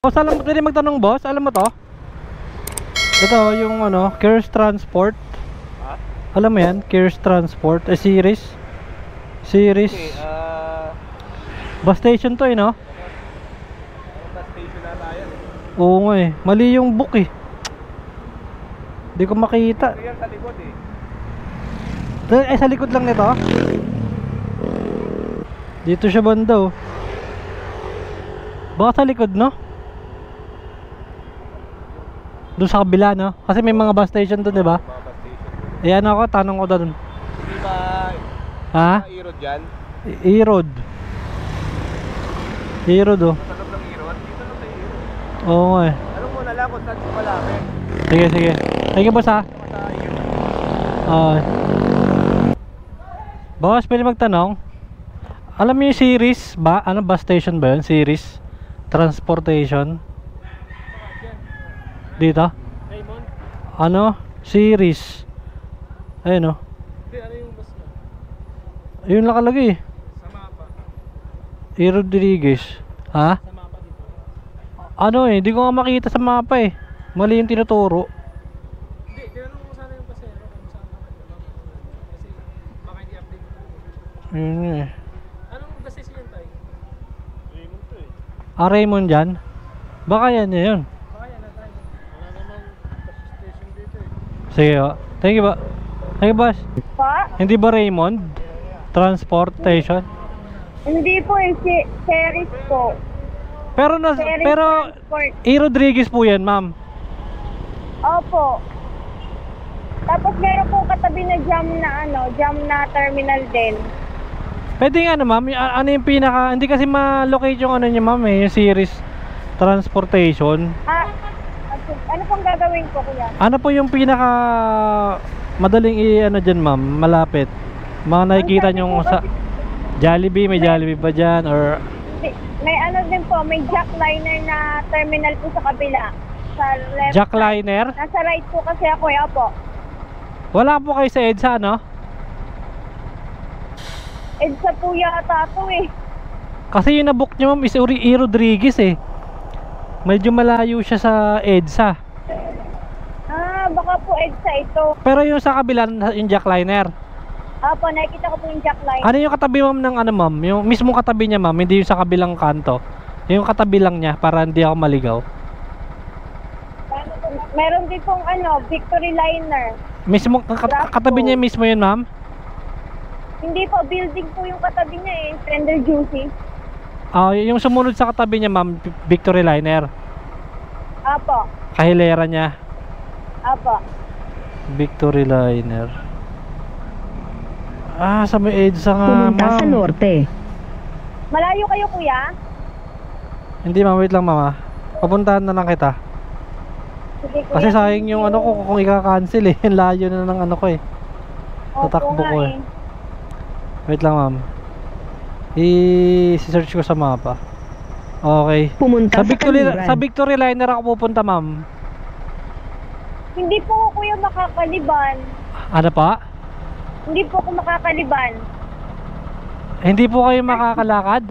Boss, alam mo, pwede magtanong boss, alam mo to? Ito, yung ano, Cares Transport. Ha? Alam mo yan, Cares Transport, series. Series. Okay, Bus station to no? bus station na tayo. Oo nga mali yung book Hindi ko makita. Ito yan sa likod Sa likod lang nito? Dito siya banda Baka sa likod no? Doon sa kabila no? Kasi may mga bus station doon diba? Mga bus station. Ayan ako, tanong ko doon. Hindi ba Ha? E-road dyan? E-road. E-road Sa loob ng E-road? Dito na sa E-road. Oo nga Anong mo na lang kung saan siya malapit? Sige, sige. Sige boss ha. Sa E-road. Boss, pwede magtanong? Alam mo yung series ba? Ano bus station ba yun? Series Transportation dito? Raymond? Ano? Series. Ayun Hindi, ano yung bus mo? Ayun nakalagay Sa mapa. E. Rodriguez. Ha? Sa mapa dito. Ano di ko nga makita sa mapa Mali yung tinuturo. Hindi, tinanong mo sana yung pasero kung saan nakagawa. Kasi baka hindi update mo. Ayun Anong bus station yan tayo? Raymond to Raymond dyan? Baka yan yun. Baka yan na tayo. Wala namang bus station dito Sige Thank you ba? Thank you boss. Pa? Hindi ba Raymond? Transportation? Hindi po series po. Pero Series pero transport. E. Rodriguez po yan ma'am. Opo. Tapos meron po katabi na jam na terminal din. Pwede nga ma'am, ano yung pinaka, hindi kasi ma-locate yung ano niya ma'am yung series Transportation. Ano pong gagawin ko kuya? Ano po yung pinaka madaling dyan ma'am, malapit? Mga nakikita Ang sabi nyo po sa kasi- Jollibee, may Jollibee ba dyan? Or May ano din po, may jackliner na terminal po sa kabila. Sa left. Jackliner? Nasa right po kasi ako opo. Wala po kayo sa EDSA no? EDSA po yata to Kasi yung nabook nyo ma'am is E. Rodriguez Medyo malayo siya sa EDSA. Baka po EDSA ito. Pero yung sa kabila, yung Jackliner. Opo, nakikita ko po yung jackliner. Ano yung katabi ma'am ng ano ma'am? Yung mismong katabi niya ma'am, hindi yung sa kabilang kanto. Yung katabi lang niya para hindi ako maligaw. Meron din pong Victory Liner. Mismo katabi niya mismo yun ma'am? Hindi po, building po yung katabi niya Tender Juicy. Yung sumunod sa katabi niya ma'am, Victory Liner. Apo, Kahilera niya, apo. Victory Liner. Sa may EDSA nga Pumunta sa ma'am. norte. Malayo kayo kuya? Hindi ma'am, wait lang mama. Papuntahan na lang kita. Sige kuya. Kasi sayang yung ano ko kung ika-cancel Yung layo na ng ano ko Opo tatakbo nga ko Wait lang ma'am. I-search ko sa mapa. Okay. Pumunta Sa sa Victory kanluran. Liner ako pupunta ma'am. Hindi po ako kuya makakaliban. Ano pa? Hindi po ako makakaliban. Hindi po kayo makakalakad?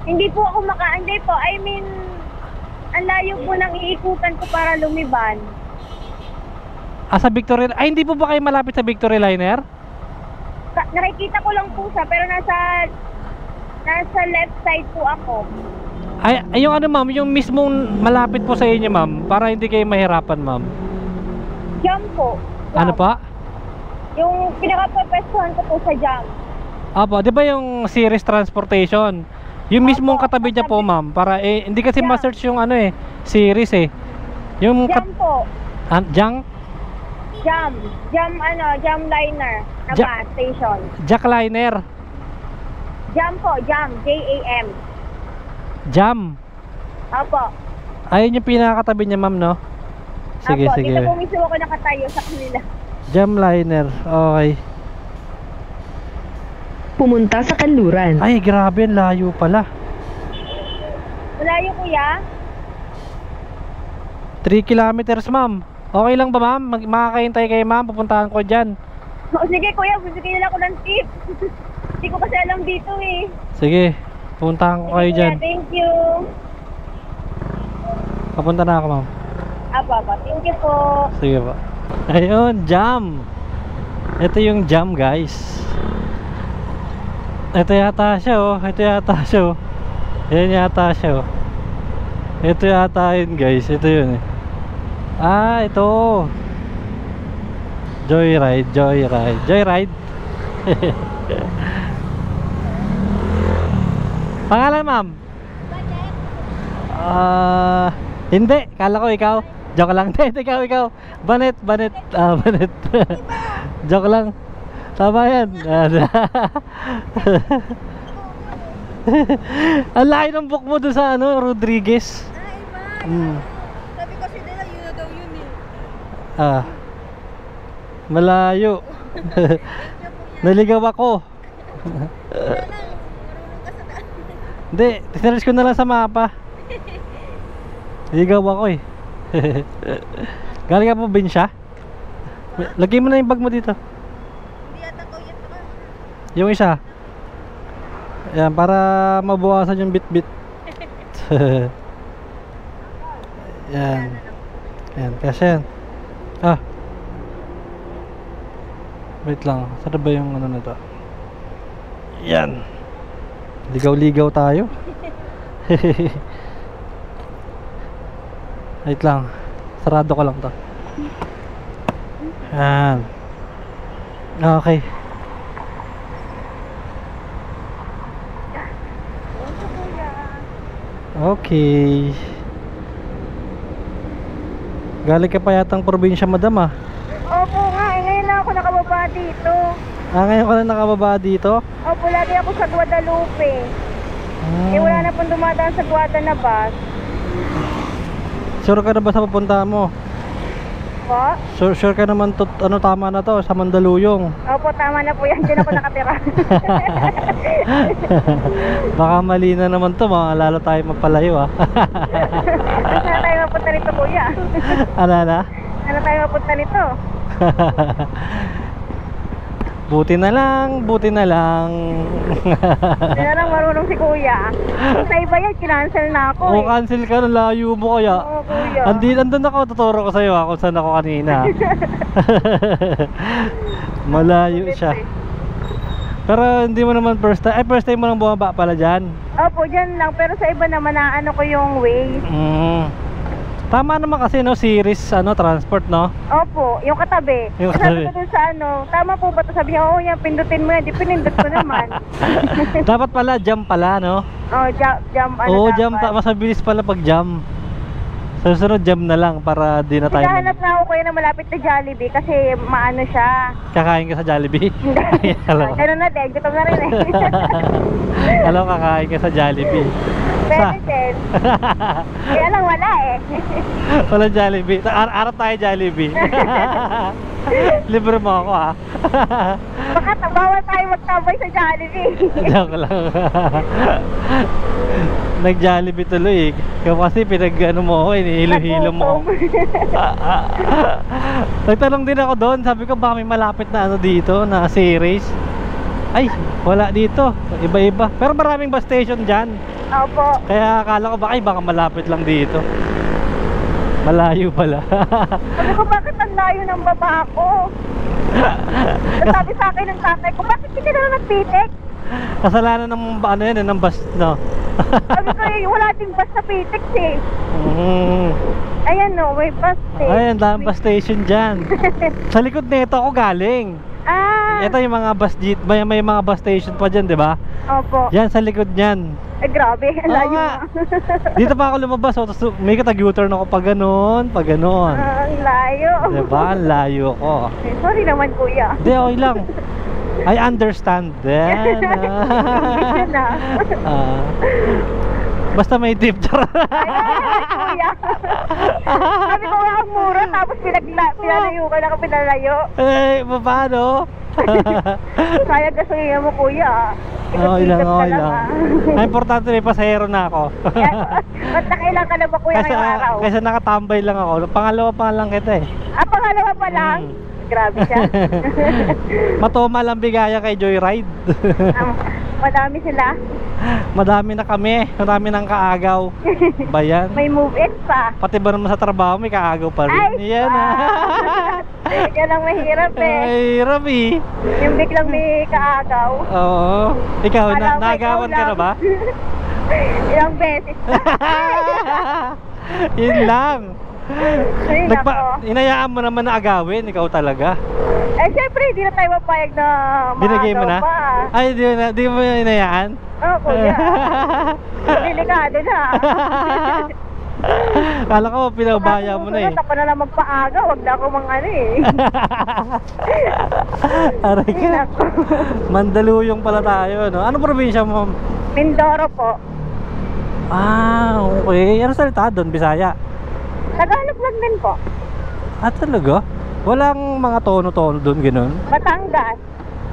Hindi po ako hindi po. I mean, ang layo po nang iikutan ko para lumiban. Sa Victory hindi po ba kayo malapit sa Victory Liner? Nakikita ko lang po siya pero nasa left side po ako. Yung ano ma'am, yung mismong malapit po sa inyo ma'am, para hindi kayo mahirapan ma'am. Jam po. Ano pa? Yung pinaka-pwestuhan ko po sa jam. Apo, di ba yung series Transportation? Yung mismong Opo, katabi niya po ma'am, para hindi kasi Yeah. ma-search yung series Yung Jam po. Jang? Jam jam liner na bus station. Jackliner. Jam po, jam, J-A-M. Jam. Opo. Ayun yung pinakatabi niya ma'am no? Sige, Opo, sige. dito po mismo ako nakatayo sa kanila. Jamliner, okay. Pumunta sa kanluran. Ay, grabe, ang layo pala. Malayo kuya? 3 kilometers ma'am. Okay lang ba ma'am? Makakahintay kayo ma'am, pupuntahan ko dyan. Sige kuya, bibigyan nila ako ng tip. Hindi ko kasi alam dito Sige, puntahan ko kayo Sige, dyan. kuya, thank you. Papunta na ako, ma'am. Apa. Thank you po. Sige po. Ayun, jam. Ito yung jam, guys. Ito yata siya, oh. Ito yata siya, oh. Yan yata siya, oh. Ito yata yun, guys. Ito yun, eh. Ah, ito. Joyride. Pangalan, ma'am? Hindi. Kala ko ikaw. Joke lang. Hindi, ikaw. Banet. Banet. Joke lang. Tama yan. Ang laki ng book mo doon sa Rodriguez. Sabi kasi nila yun na daw yun eh. Malayo. Naligaw ako. Hindi, tineres ko na lang sa mapa. Naligaw ako eh. Galing ka po Binsya? Lagay mo na yung bag mo dito. Hindi ata ko yan pa. Yung isa. Yan, para mabawasan yung bit-bit. Yan. Yan, kasi yan. Wait lang, saan ba yung ano na to? Yan. Ligaw-ligaw tayo. Wait lang, sarado ko lang to. Yan. Okay. Okay. Galing ka pa yatang probinsya, madam, ah. Opo nga, ngayon lang ako nakababa dito. Ngayon ka na nakababa dito? Opo, lagi ako sa Guadalupe. Wala na pong dumadaan sa Guada na bus. Sure ka na ba sa pupuntahan mo? Po? Sure ka naman tama na to, sa Mandaluyong. Opo, tama na po yan. Diyan ako nakatira. Baka mali na naman to, lalo tayo magpalayo, ah. Saan tayo mapunta nito, kuya? Ano na? Ano tayo mapunta nito? Buti na lang. Hindi na lang marunong si kuya. Sa iba yan, kinancel na ako O cancel ka, layo mo kaya. Oo, kuya. Andun ako, tuturo ko sa'yo kung saan ako kanina. Malayo siya. Pero hindi mo naman first time mo lang bumaba pala dyan. Opo, dyan lang. Pero sa iba naman, naano ko yung way. Tama naman kasi, series transport, no? Opo, yung katabi. Yung katabi. Sabi ko dun sa tama po ba ito? Sabi niya, oo yan, pindutin mo yan. Di pinindot ko naman. Dapat pala, jam pala, no? Oh, jump, Oo, jam, dapat? mas mabilis pala pag jam. Sa susunod, jam na lang para di na tayo Naghahanap na ako kuya na malapit na Jollibee kasi maano siya. Kakain ka sa Jollibee? Hindi. Hello. Ganun na din, gutom na rin eh. Hello, kakain ka sa Jollibee. Pwede din. Kaya lang wala eh. Wala Jollibee. Arap tayo Jollibee. Libre mo ako, ha? Baka bawal tayo magtabay sa Jollibee. Joke lang. Nag-Jollibee tuloy eh. Kasi mo ako, inihilo-hilo mo. Nagtanong din ako doon. Sabi ko baka may malapit na dito na series. Ay, wala dito. Iba-iba. Pero maraming bus station dyan. Opo. Kaya akala ko baka malapit lang dito. Malayo pala. Sabi ko bakit ang layo ng baba ko? Sabi sa akin ng tatay ko, bakit hindi ka na nagpitik? Kasalanan ng ng bus, no? Sabi ko wala ding bus sa Pitex eh. Ayan no, may bus eh. Ayan, dami bus station dyan. Sa likod nito ako galing. Ito yung mga bus may mga bus station pa dyan, di ba? Opo. Yan sa likod niyan. Grabe, ang layo nga. na. Dito pa ako lumabas, tapos may katag-U-turn ako pag ganon. Ang layo. Diba? Ang layo ko. Sorry naman kuya. Hindi, okay lang. I understand. Then, basta may tip. Kuya. Sabi ko nga ang mura, tapos pinalayo ka na ka pinalayo. Eh, paano? Sayang gasolina mo kuya. Okay lang. Ang importante may pasahero na ako. Ba't nakailan ka na ba kuya ngayong araw? Kasi nakatambay lang ako. Pangalawa pa lang kita eh. Pangalawa pa lang? Grabe siya. Matumal ang bigaya kay Joyride. Madami sila. Madami na kami, marami ng kaagaw. Bayan. May move it pa. Pati ba naman sa trabaho may kaagaw pa rin. Ay, Yan Yan ang mahirap eh. Ay, Rabi. Yung biglang may kaagaw. Oo. Ikaw, Alam mo, nagawan ikaw ka na lang. ba? Ilang beses. Yun lang. Ay, nako. Inayaan mo naman na agawin, ikaw talaga. Eh, syempre, hindi na tayo mapayag na Binigay mo na? pa. Ay, di mo inayaan? Oo, kuya. Delikado na. Kala ko, pinabaya mo na eh. Ako na lang magpaaga, wag na ako ano eh. Aray Ay, ka. nako. Mandaluyong pala tayo, no? Ano probinsya mo? Mindoro po. Ah, okay. Ano salita doon? Bisaya? Tagalog lang din po. Ah, talaga? Walang mga tono-tono doon, gano'n? Batangas.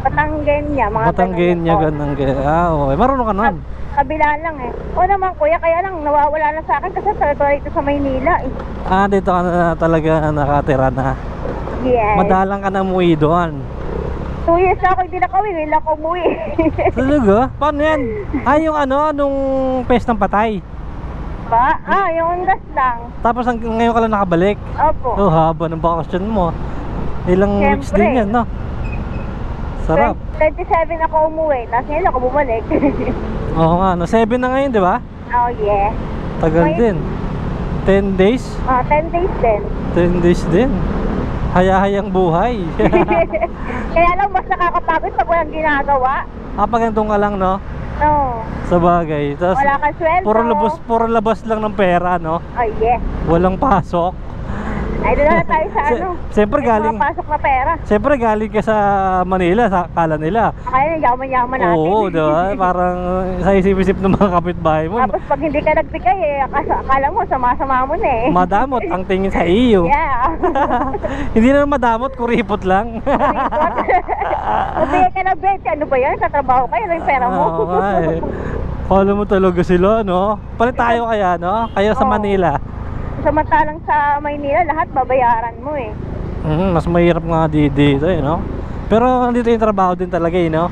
Batanggenya, mga Batanggenya, ganun po. ganun. Ah, okay. Marunong ka nun? Kabila lang eh. O naman kuya, kaya lang nawawala na sa akin kasi sa dito sa Maynila eh. Ah, dito ka na talaga nakatira na. Yes. Madalang ka na umuwi doon. 2 years na ako hindi nakawin, hindi ako umuwi. Talaga? Paano yan? Ah, yung ano, nung pestang patay. Ba? Yung undas lang. Tapos ngayon ka lang nakabalik. Opo. Oh, haba ng bakasyon mo. Ilang weeks Siyempre. din yan, no? Sarap. 27 ako umuwi, tapos ngayon ako bumalik. Oo nga, no? 7 na ngayon, di ba? Oh yeah. Tagal May- din. 10 days? 10 days din. 10 days din. Haya-hayang buhay. Kaya lang mas nakakapagod pag walang ginagawa. Kapag ka lang, no? No. Sa bagay. Tapos, Wala kang sweldo. puro labas lang ng pera, no? Oh yeah. Walang pasok. Ay, doon na tayo sa ano. Siyempre May galing, mga pasok na pera. siyempre galing ka sa Manila, sa kala nila. Kaya yung yaman-yaman natin. Oo, diba? Parang sa isip-isip ng mga kapitbahay mo. Tapos pag hindi ka nagbigay eh, akala mo, sama-sama mo na eh. Madamot ang tingin sa iyo. Yeah. Hindi na madamot, kuripot lang. Mabigay ka na bet, ano ba yan? Sa trabaho kayo, yung pera mo. Oo nga eh. Kala mo talaga sila, no? Palit tayo kaya, no? Kayo sa Oo. Manila. Samantalang sa Maynila, lahat babayaran mo eh. Mas mahirap nga dito eh, no? Pero dito yung trabaho din talaga eh, no?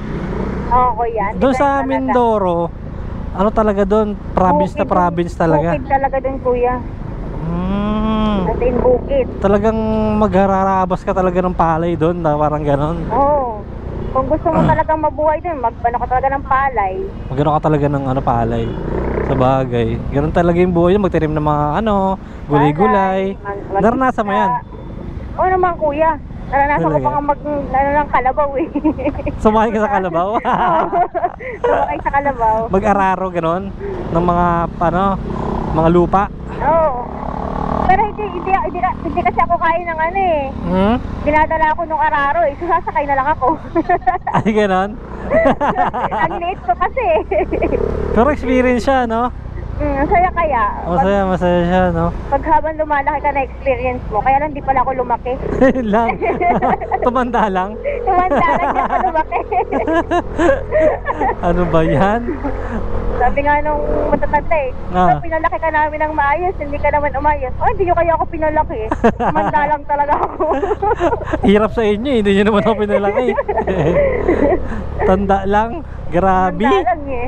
Oo, kuya. Doon sa Depende talaga. Mindoro, ano talaga doon? Province na Bukid province talaga. Bukid talaga doon, kuya. As in bukid. Talagang maghararabas ka talaga ng palay doon, na parang ganon. Oo. Kung gusto mo talagang mabuhay doon, magpano ka talaga ng palay. Magano ka talaga ng ano, palay. Sa bagay. Ganon talaga yung buhay, magtirim ng mga ano, gulay-gulay. Naranasan mo yan? Oo naman, kuya. Naranasan ko Talaga? pa nga ng kalabaw eh. Sumakay ka sa kalabaw? Sumakay sa kalabaw. Mag-araro, ganon? Ng mga, ano, mga lupa? Oo. Pero hindi kasi ako kaya ng ano eh. Dinadala ako nung araro eh. So sasakay na lang ako. Ay, ganon? Ang liit ko kasi. Pero experience siya, no? Ang saya kaya. Masaya siya, no? Pag habang lumalaki ka na experience mo. Kaya lang di pala ako lumaki. Yun lang. Tumanda lang. Tumanda lang di ako lumaki. Ano ba yan? Sabi nga nung matatanda eh, Ah. pinalaki ka namin ng maayos, hindi ka naman umayos. Oh, hindi nyo kaya ako pinalaki. Tumanda lang talaga ako. Hirap sa inyo, hindi nyo naman ako pinalaki. Tanda lang. Grabe. Tumanda lang eh.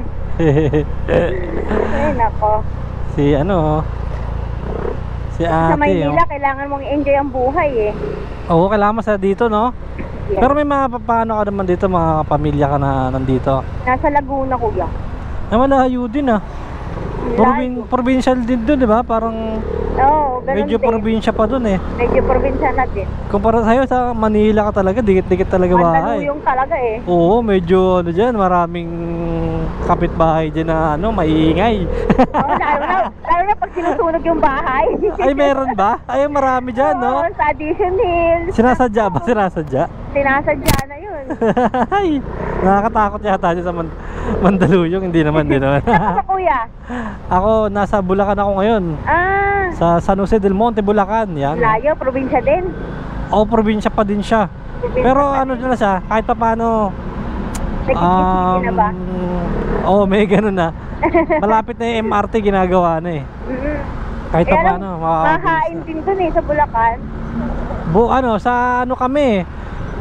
Ay, nako. Si ano, si ate. Sa Maynila, kailangan mong enjoy ang buhay eh. Oo, kailangan sa dito, no? Yes. Pero may mga paano ka naman dito, mga pamilya ka na nandito. Nasa Laguna, kuya. Malayo din ah. Layo. Provincial din doon, di ba? Parang Oo, ganun medyo din. probinsya pa doon eh. Medyo probinsya na din. Kumpara sa'yo sa Manila ka talaga, dikit-dikit talaga bahay. Mandaluyong talaga eh. Oo, medyo ano dyan, maraming kapitbahay dyan na ano, maiingay. Oo, lalo na pag sinusunog yung bahay. Ay, meron ba? Ay, marami dyan, no? Oo, sa Addition Hills. Sinasadya ba? Sinasadya? Sinasadya na yun. Ay, nakakatakot yata dyan sa Mandaluyong. Hindi naman, hindi naman. Saan ka, kuya? Ako, nasa Bulacan ako ngayon. Ah, Sa San Jose del Monte, Bulacan. Yan. layo, probinsya din. Oo, probinsya pa din siya. Pero ano na siya, kahit pa paano, Nagkikisiki na ba? may ganun na. Malapit na yung MRT ginagawa na eh. Mm-mm. Kahit pa ano, paano, mahain din dun sa Bulacan. Sa ano kami,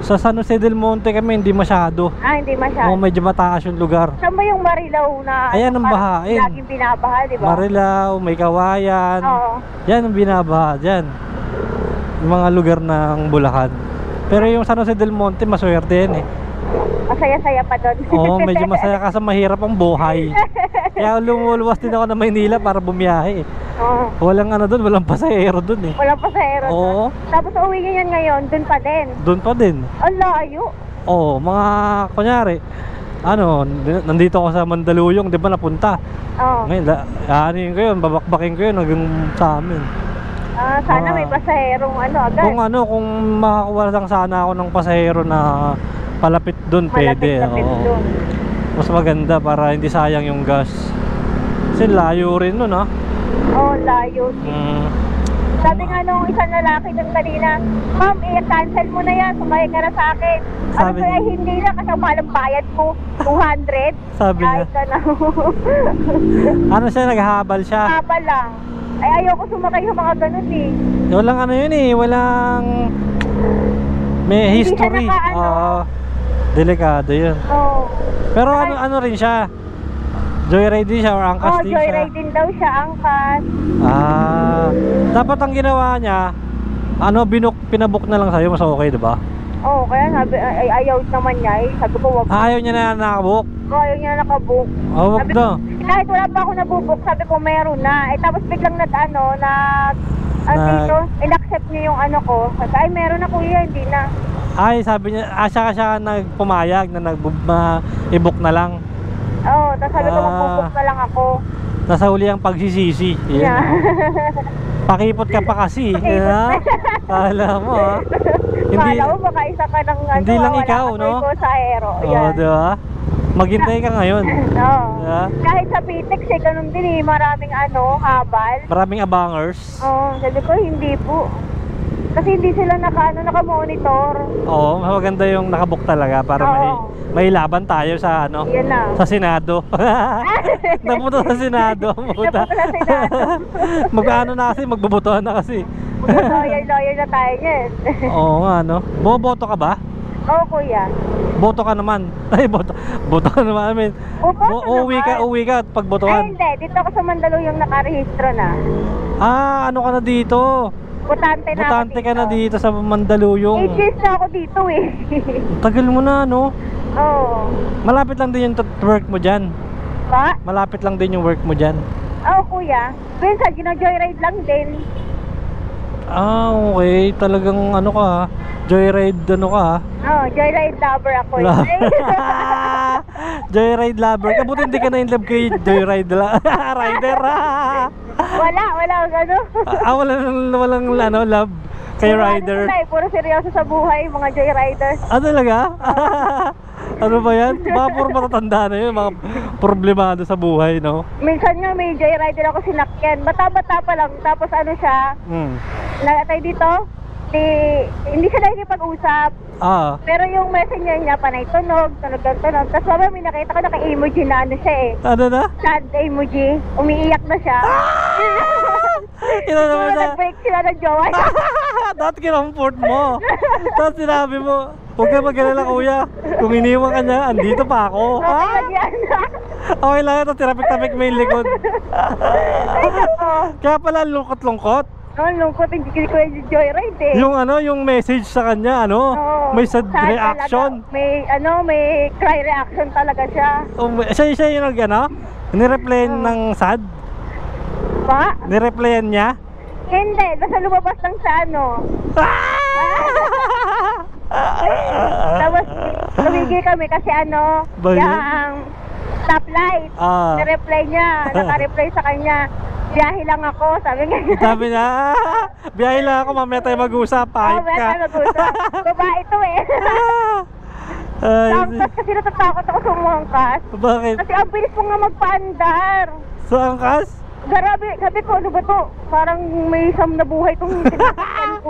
sa San Jose del Monte kami, hindi masyado. Hindi masyado. Medyo mataas yung lugar. Saan ba yung Marilao na Ayan ang parang bahain. laging binabaha, di ba? Marilao, may Kawayan. Oo. Yan ang binabaha dyan. Yung mga lugar ng Bulacan. Pero yung San Jose del Monte, maswerte yan eh. Masaya-saya pa doon. Oo, medyo masaya kasi mahirap ang buhay. Kaya lumuluwas din ako ng Maynila para bumiyahe eh. Oo. Walang ano doon, walang pasahero doon eh. Walang pasahero Oo. doon. Tapos uwi niya yan ngayon, doon pa din. Doon pa din. Ang layo. Oo, mga kunyari, nandito ako sa Mandaluyong, di ba napunta? Oo. Ngayon, aanin ko yun, babakbakin ko yun hanggang sa amin. Sana may pasaherong agad. Kung makakuha lang sana ako ng pasahero na palapit doon, pwede. Malapit-lapit Oo. doon. Mas maganda para hindi sayang yung gas. Kasi layo rin nun, ha? Layo. Sabi nga nung isang lalaki doon kanina, ma'am, i-cancel mo na yan, sumakay ka na sa akin. Sabi Kaya niya. hindi na kasi malang bayad ko, 200. Sabi niya. Kahit ka na. Ano siya, naghahabal siya. Haba lang. Ay, ayoko sumakay sa mga ganun eh. Walang ano yun eh, walang may Hindi siya history. nakaano. Oo. Delikado yun. Oo. Pero ano rin siya? Joyride din siya or angkas din siya? Joyride din daw siya, angkas. Dapat ang ginawa niya, pinabook na lang sa'yo, mas okay, diba? Oo, kaya sabi, ayaw naman niya eh. Sabi ko, wag. Ayaw niya na nakabook? Ayaw niya nakabook. Wag Sabi daw. Kahit wala pa ako nabubuk, sabi ko meron na. Tapos biglang in-accept niya yung ano ko. Sabi, ay meron na kuya, hindi na. Ay, sabi niya, siya nagpumayag na i-book na lang. Oo, tapos sabi ko magbubuk na lang ako. Nasa huli ang pagsisisi. Yeah. Pakipot ka pa kasi. Kala mo ha. Kala mo baka isa ka ng hindi lang wala ikaw, ka no? ko sa aero. Oo, diba? Maghintay ka ngayon. Oo. Yeah. Kahit sa Pitex ganun din eh. Maraming habal. Maraming abangers. Oo, sabi ko hindi po. Kasi hindi sila naka-monitor. Oo, maganda yung nakabook talaga para may laban tayo sa Yan na. sa Senado. Napunta sa Senado. Napunta sa Senado. Magbobotohan na kasi. Lawyer na tayo niyan. Oo nga, no? Boboto ka ba? Oo, kuya. Boto ka naman. Ay, boto ka naman. I mean, uwi ka at Ay, pagbotohan. hindi. Dito ako sa Mandaluyong nakarehistro na. Ano ka na dito? Botante na Botante ako ka na dito sa Mandaluyong. 8 years na ako dito eh. Tagal mo na, no? Oo. Malapit lang din yung work mo dyan. Ba? Malapit lang din yung work mo dyan. Oo, kuya. Minsan, gina-joyride lang din. Okay. Talagang ka ha? Joyride ka ha? Oo, joyride lover ako eh. Joyride lover. Kabuti hindi ka na in love kay Joyride rider. Wala Walang love kay rider. Puro seryoso sa buhay, mga joyriders. Talaga? Ano ba yan? Baka puro matatanda na yun, mga problemado sa buhay, no? Minsan nga may joyrider ako sinakyan. Bata-bata pa lang. Tapos siya, natay dito, hindi siya nakikipag-usap. Pero yung messenger niya, panay tunog. Tapos mamaya may nakita ko naka-emoji na siya eh. Ano na? Sad emoji. Umiiyak na siya. Ito naman na. Nag-break sila ng jowa. Dapat kinomfort mo. Tapos sinabi mo, huwag ka mag-alala kuya. Kung iniwan ka niya, andito pa ako. Okay lang yan. Okay lang ito, tirapik-tapik mo yung likod. Ay, nako. Kaya pala lungkot-lungkot. Lungkot, hindi ko yung joyride eh. Yung message sa kanya, may sad reaction. Talaga. May cry reaction talaga siya. Siya yung nireplyan ng sad? Ba? Nireplyan niya? Hindi, basta lumabas lang sa Tapos, tumigil kami kasi yung stoplight. Nireply niya, naka-reply sa kanya. Biyahe lang ako, sabi niya. Biyahe lang ako, mamaya tayo mag-usap. Pahit ka. Mamaya tayo mag-usap. Babae ito eh. Tapos kasi natatakot ako sumangkas. Bakit? Kasi ang bilis mo nga magpaandar. Sa angkas? Grabe, sabi ko, ano ba to? Parang may isang na buhay itong sinasakyan ko.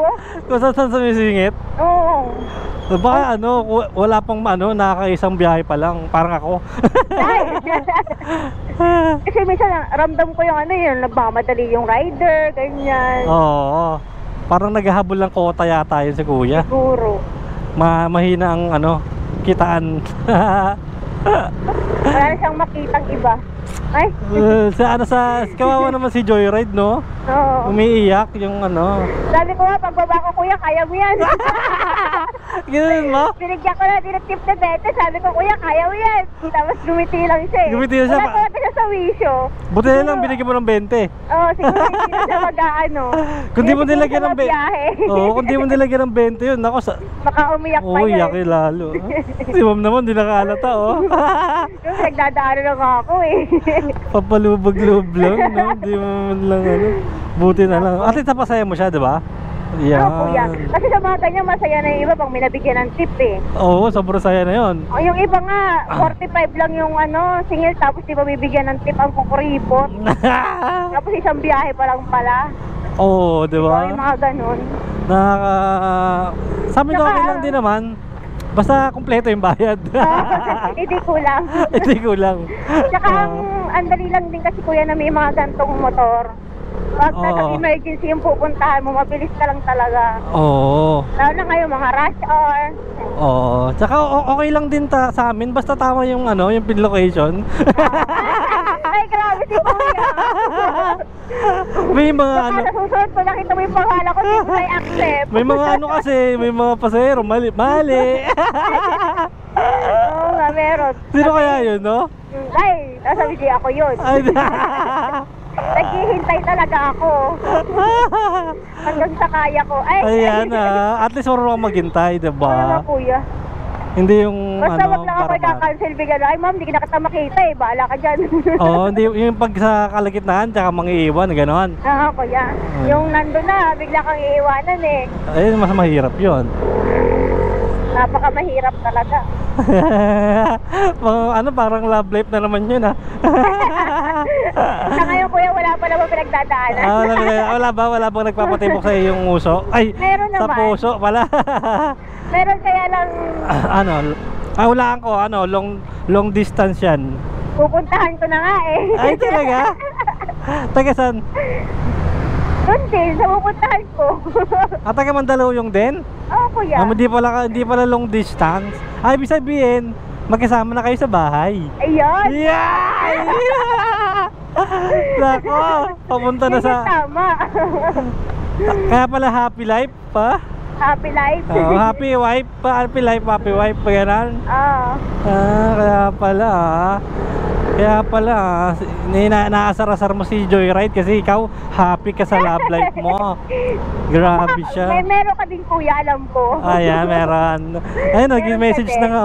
Kung saan sumisingit? Oo. Baka wala pang nakakaisang biyahe pa lang. Parang ako. Kasi minsan ramdam ko yung nagmamadali yung rider, ganyan. Oo. Parang naghahabol ng kota yata yun si kuya. Siguro. Mahina ang kitaan. Wala na siyang makitang iba. Ay. Kawawa naman si Joyride, no? Oo. Umiiyak yung Sabi ko nga, pagbaba ko, kuya, kaya mo yan. Ganun mo? Binigyan ko na, dinatip na 20. Sabi ko, kuya, kaya mo yan. Tapos gumiti lang siya eh. Gumiti lang siya. Wala ko natin siya sa wisyo. Buti na lang, binigyan mo ng 20. Oo, siguro hindi na siya mag-ano. Kung di mo nilagyan ng 20. Oo, kung di mo nilagyan ng 20 yun, ako baka umiyak pa yun. Iyak lalo. Si ma'am naman, di nakalata, oh. Yung nagdadaanan lang ako eh. Papalubag-loob lang, no? Di mo man lang buti na lang. At least napasaya mo siya, di ba? Yan. Oo, kuya. Kasi sa mga ganyan, masaya na yung iba pang minabigyan ng tip eh. Oo, sobrang saya na yun. O, yung iba nga, 45 lang yung singil, tapos di ba bibigyan ng tip ang kukuripot. Tapos isang biyahe pa lang pala. Oo, di ba? Yung mga ganun. Sa amin okay lang din naman. Basta kompleto yung bayad. Hindi kulang. Hindi kulang. Tsaka ang dali lang din kasi kuya na may mga gantong motor. Pag nag-emergency yung pupuntahan mo, mabilis ka lang talaga. Oo. Lalo na ngayon, mga rush hour. Oo. Tsaka okay lang din sa amin. Basta tama yung yung pin location. Ay, grabe si kuya. May mga Baka sa susunod ko nakita mo yung pangalan ko, hindi ko na i-accept. may mga kasi, may mga pasahero, mali. Oo nga, meron. Sino kaya yun, no? Ay, nasabi di ako yun. Ay, Naghihintay talaga ako. Hanggang sa kaya ko. ayan at least marunong maghintay, Ano diba? na kuya? Hindi yung Basta wag lang ako para i-cancel bigla. Ay ma'am, hindi ka kita makita eh. Bahala ka dyan. Oo, hindi yung pag sa kalagitnaan tsaka mangiiwan, gano'n. Kuya. Yung nandun na, bigla kang iiwanan eh. Ayun, mas mahirap yun. Napaka mahirap talaga. Parang love life na naman yun, ha? Sa ngayon kuya, wala pa naman pinagdadaanan. Wala bang nagpapatibok sa iyong uso? Ay, Meron sa naman. puso pala. Meron kaya lang Hulaan ko, long distance yan. pupuntahan ko na nga eh. Ay, talaga? Taga saan? Doon din, sa pupuntahan ko. Taga Mandaluyong din? Oo kuya. Hindi pala long distance. Ay, ibig sabihin, magkasama na kayo sa bahay. Ayun. Yeah! Nako, papunta na Yun sa... yung tama. Kaya pala happy life pa? Happy life. Happy wife pa, happy life, ganun. Kaya pala naasar-asar mo si Joyride kasi ikaw happy ka sa love life mo. Grabe siya. Meron ka din kuya, alam ko. Ayan, meron. Ayun, nag-message na nga.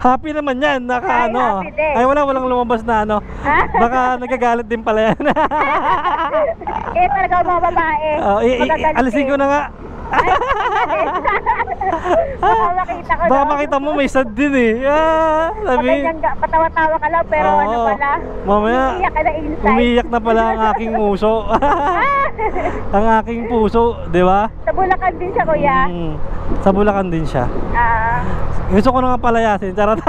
Happy naman yan, happy din. Ay, walang lumabas na baka nagagalit din pala yan. Talaga mga babae. Alisin ko na nga. Baka makita mo may sad din eh. Patawa-tawa ka lang pero pala. Mamaya Umiiyak ka na inside. umiiyak na pala ang aking uso. Ang aking puso, di ba? Sa Bulacan din siya kuya. Sa Bulacan din siya. Gusto ko na nga palayasin. Charot.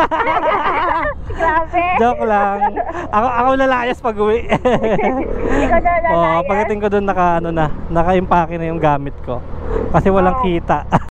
Grabe. Joke lang. Ako lalayas pag uwi. Ikaw na lalayas. Pagdating ko doon naka-impake na yung gamit ko. Kasi walang kita.